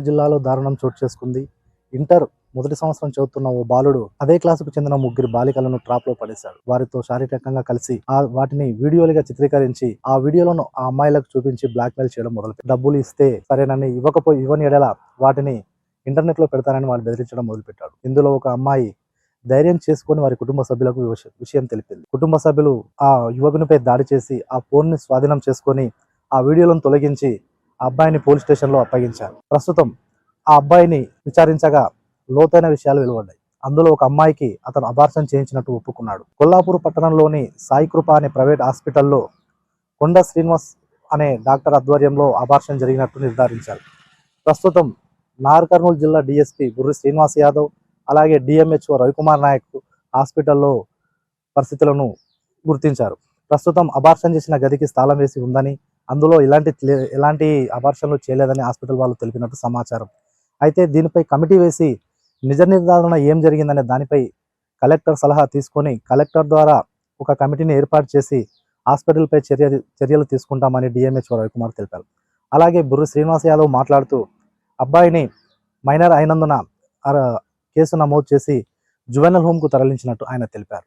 కర్నూలు జిల్లాలో దారుణం చోటు చేసుకుంది. ఇంటర్ మొదటి సంవత్సరం చదువుతున్న ఓ బాలుడు అదే క్లాసుకు చెందిన ముగ్గురు బాలికలను ట్రాప్ లో పడేశాడు. వారితో శారీరకంగా కలిసి వాటిని వీడియోలుగా చిత్రీకరించి ఆ వీడియోలను ఆ అమ్మాయిలకు చూపించి బ్లాక్ మెయిల్ చేయడం మొదలుపెట్టాడు. డబ్బులు ఇస్తే సరేనని ఇవ్వని ఎడల వాటిని ఇంటర్నెట్ లో పెడతానని వాళ్ళు బెదిరించడం మొదలుపెట్టాడు. ఇందులో ఒక అమ్మాయి ధైర్యం చేసుకుని వారి కుటుంబ సభ్యులకు విషయం తెలిపింది. కుటుంబ సభ్యులు ఆ యువకునిపై దాడి చేసి ఆ ఫోన్ ని స్వాధీనం చేసుకొని ఆ వీడియోలను తొలగించి ఆ అబ్బాయిని పోలీస్ స్టేషన్ లో అప్పగించారు. ప్రస్తుతం ఆ అబ్బాయిని విచారించగా లోతైన విషయాలు వెలువడ్డాయి. అందులో ఒక అమ్మాయికి అతను అబార్షన్ చేయించినట్టు ఒప్పుకున్నాడు. కొల్లాపూర్ పట్టణంలోని సాయి కృప అనే ప్రైవేట్ హాస్పిటల్లో కొండ శ్రీనివాస్ అనే డాక్టర్ ఆధ్వర్యంలో అబార్షన్ జరిగినట్టు నిర్ధారించారు. ప్రస్తుతం కర్నూలు జిల్లా డిఎస్పీ బుర్రి శ్రీనివాస్ యాదవ్ అలాగే డిఎంహెచ్ఓ రవికుమార్ నాయక్ హాస్పిటల్లో పరిస్థితులను గుర్తించారు. ప్రస్తుతం అబార్షన్ చేసిన గదికి తాళం వేసి ఉందని, అందులో ఎలాంటి అబార్షన్లు చేయలేదని హాస్పిటల్ వాళ్ళు తెలిపినట్టు సమాచారం. అయితే దీనిపై కమిటీ వేసి నిజ నిర్ధారణ ఏం జరిగిందనే దానిపై కలెక్టర్ సలహా తీసుకొని కలెక్టర్ ద్వారా ఒక కమిటీని ఏర్పాటు చేసి హాస్పిటల్పై చర్యలు తీసుకుంటామని డిఎంహెచ్ఓ రవికుమార్ తెలిపారు. అలాగే బుర్రి శ్రీనివాస్ యాదవ్ మాట్లాడుతూ అబ్బాయిని మైనర్ అయినందున కేసు నమోదు చేసి జువెనల్ హోమ్కు తరలించినట్టు ఆయన తెలిపారు.